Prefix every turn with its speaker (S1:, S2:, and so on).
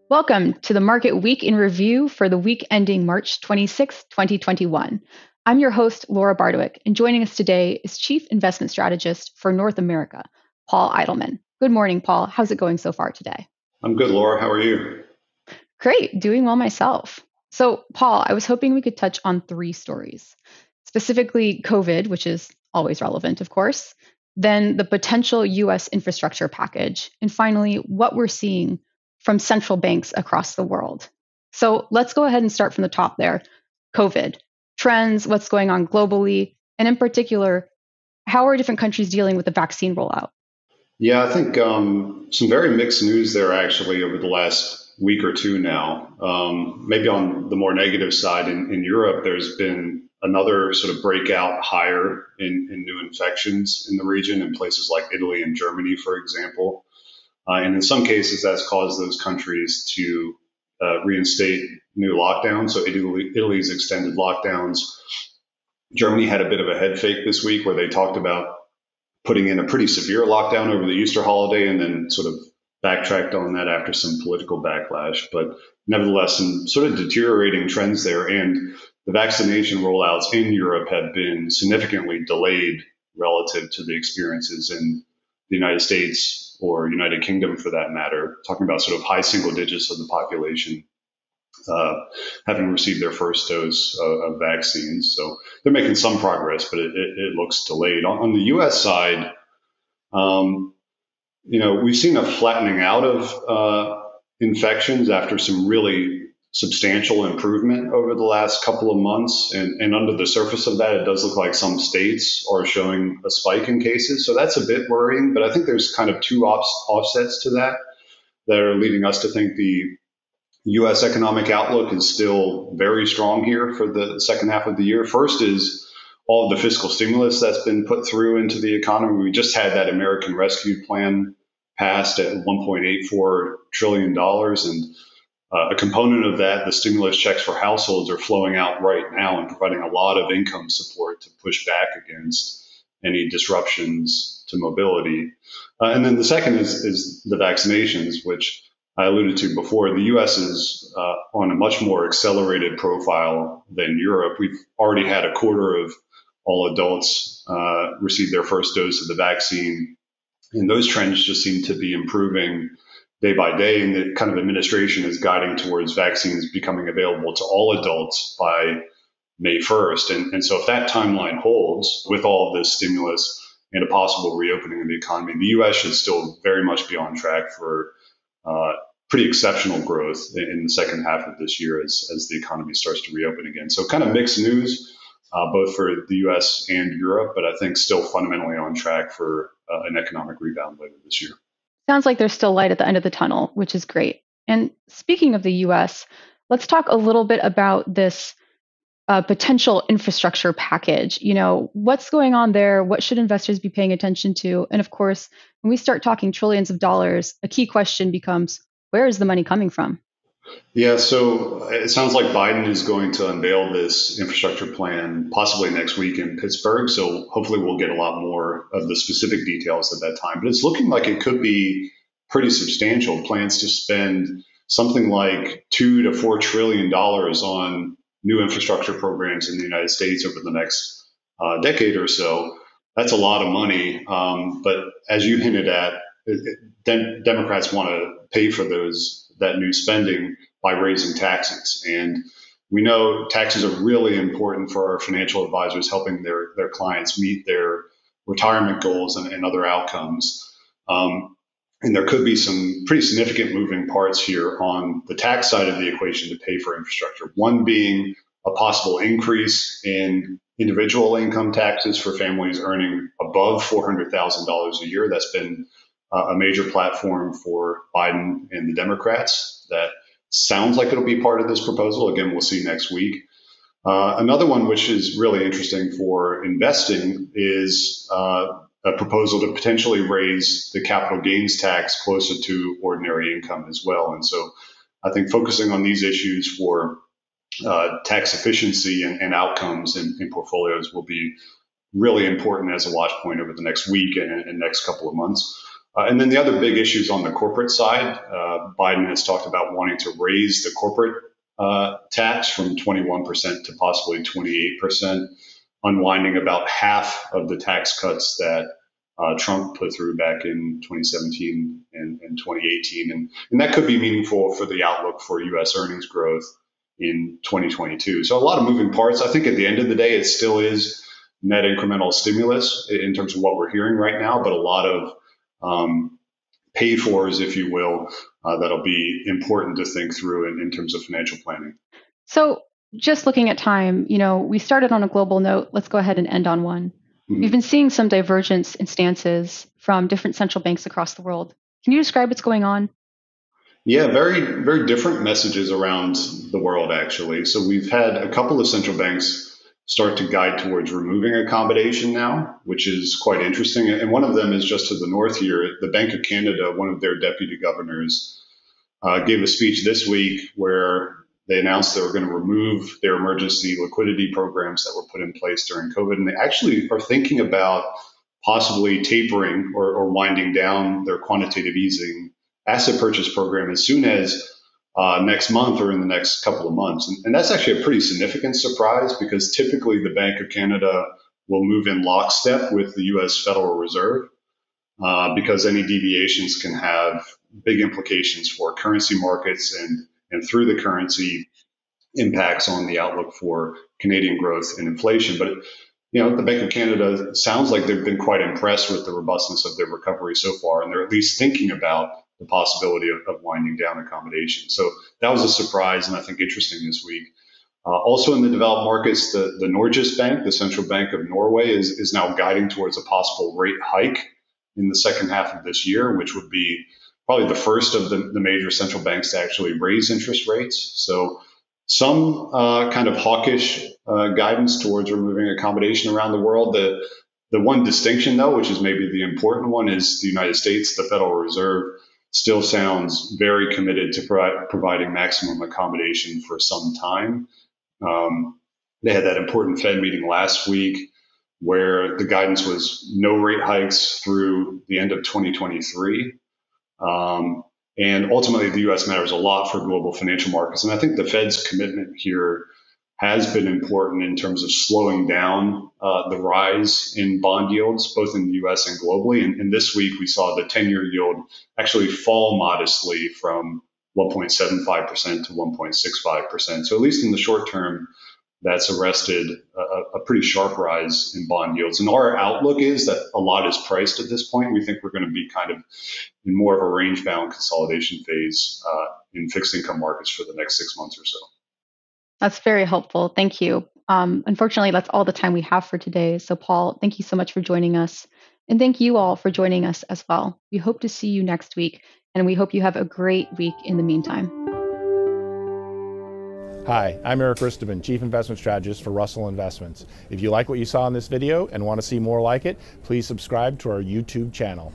S1: Welcome to the Market Week in Review for the week ending March 26, 2021. I'm your host, Laura Bardowick, and joining us today is Chief Investment Strategist for North America, Paul Eidelman. Good morning, Paul. How's it going so far today?
S2: I'm good, Laura. How are you?
S1: Great, doing well myself. So, Paul, I was hoping we could touch on three stories, specifically COVID, which is always relevant, of course, then the potential US infrastructure package, and finally, what we're seeing from central banks across the world. So, let's go ahead and start from the top there. COVID, trends, what's going on globally, and in particular, how are different countries dealing with the vaccine rollout?
S2: Yeah, I think some very mixed news there actually over the last week or two now. Maybe on the more negative side, in Europe, there's been another sort of breakout higher in new infections in the region in places like Italy and Germany, for example. And in some cases, that's caused those countries to reinstate new lockdowns. So Italy's extended lockdowns. Germany had a bit of a head fake this week where they talked about putting in a pretty severe lockdown over the Easter holiday and then sort of backtracked on that after some political backlash. But nevertheless, some sort of deteriorating trends there. And the vaccination rollouts in Europe have been significantly delayed relative to the experiences in the United States or United Kingdom for that matter, talking about sort of high single digits of the population uh, having received their first dose of vaccines. So they're making some progress, but it looks delayed. On the U.S. side, um, we've seen a flattening out of infections after some really substantial improvement over the last couple of months. And under the surface of that, it does look like some states are showing a spike in cases. So that's a bit worrying. But I think there's kind of two offsets to that are leading us to think the U.S. economic outlook is still very strong here for the second half of the year. First is all of the fiscal stimulus that's been put through into the economy. We just had that American Rescue Plan passed at $1.84 trillion dollars, and a component of that, the stimulus checks for households, are flowing out right now and providing a lot of income support to push back against any disruptions to mobility. And then the second is the vaccinations, which I alluded to before. The U.S. is on a much more accelerated profile than Europe. We've already had a quarter of all adults receive their first dose of the vaccine, and those trends just seem to be improving day by day. And the kind of administration is guiding towards vaccines becoming available to all adults by May 1st. And so if that timeline holds with all of this stimulus and a possible reopening of the economy, the U.S. should still very much be on track for uh, pretty exceptional growth in the second half of this year as the economy starts to reopen again. So kind of mixed news, both for the U.S. and Europe, but I think still fundamentally on track for an economic rebound later this year.
S1: Sounds like there's still light at the end of the tunnel, which is great. And speaking of the US, let's talk a little bit about this potential infrastructure package. What's going on there? What should investors be paying attention to? And of course, when we start talking trillions of dollars, a key question becomes where is the money coming from?
S2: Yeah, so it sounds like Biden is going to unveil this infrastructure plan possibly next week in Pittsburgh. So hopefully we'll get a lot more of the specific details at that time. But it's looking like it could be pretty substantial. Plans to spend something like $2 to $4 trillion on new infrastructure programs in the United States over the next decade or so. That's a lot of money. But as you hinted at, Democrats want to pay for that new spending by raising taxes. And we know taxes are really important for our financial advisors, helping their clients meet their retirement goals and other outcomes. And there could be some pretty significant moving parts here on the tax side of the equation to pay for infrastructure. One being a possible increase in individual income taxes for families earning above $400,000 a year. That's been a major platform for Biden and the Democrats. That sounds like it'll be part of this proposal. Again, we'll see next week. Another one, which is really interesting for investing, is a proposal to potentially raise the capital gains tax closer to ordinary income as well. And so I think focusing on these issues for tax efficiency and outcomes in portfolios will be really important as a watch point over the next week and next couple of months. And then the other big issues on the corporate side, Biden has talked about wanting to raise the corporate tax from 21% to possibly 28%, unwinding about half of the tax cuts that Trump put through back in 2017 and 2018. And that could be meaningful for the outlook for U.S. earnings growth in 2022. So a lot of moving parts. I think at the end of the day, it still is net incremental stimulus in terms of what we're hearing right now, but a lot of pay fors, if you will, that'll be important to think through in terms of financial planning.
S1: So just looking at time, we started on a global note. Let's go ahead and end on one. Mm-hmm. We've been seeing some divergence in stances from different central banks across the world. Can you describe what's going on?
S2: Yeah, very, very different messages around the world, actually. So we've had a couple of central banks start to guide towards removing accommodation now, which is quite interesting. And one of them is just to the north here. The Bank of Canada, one of their deputy governors, gave a speech this week where they announced they were going to remove their emergency liquidity programs that were put in place during COVID. And they actually are thinking about possibly tapering or winding down their quantitative easing asset purchase program as soon as next month or in the next couple of months. And that's actually a pretty significant surprise because typically the Bank of Canada will move in lockstep with the U.S. Federal Reserve because any deviations can have big implications for currency markets and through the currency impacts on the outlook for Canadian growth and inflation. But the Bank of Canada sounds like they've been quite impressed with the robustness of their recovery so far, and they're at least thinking about the possibility of winding down accommodation. So that was a surprise and I think interesting this week. Also in the developed markets, the Norges Bank, the central bank of Norway, is now guiding towards a possible rate hike in the second half of this year, which would be probably the first of the major central banks to actually raise interest rates. So some kind of hawkish guidance towards removing accommodation around the world. The one distinction, though, which is maybe the important one, is the United States, the Federal Reserve, still sounds very committed to providing maximum accommodation for some time. They had that important Fed meeting last week where the guidance was no rate hikes through the end of 2023. And ultimately, the U.S. matters a lot for global financial markets. And I think the Fed's commitment here has been important in terms of slowing down the rise in bond yields, both in the U.S. and globally. And this week, we saw the 10-year yield actually fall modestly from 1.75% to 1.65%. So at least in the short term, that's arrested a pretty sharp rise in bond yields. And our outlook is that a lot is priced at this point. We think we're going to be kind of in more of a range-bound consolidation phase in fixed income markets for the next 6 months or so.
S1: That's very helpful. Thank you. Unfortunately, that's all the time we have for today. So Paul, thank you so much for joining us. And thank you all for joining us as well. We hope to see you next week, and we hope you have a great week in the meantime.
S3: Hi, I'm Eric Risteman, Chief Investment Strategist for Russell Investments. If you like what you saw in this video and want to see more like it, please subscribe to our YouTube channel.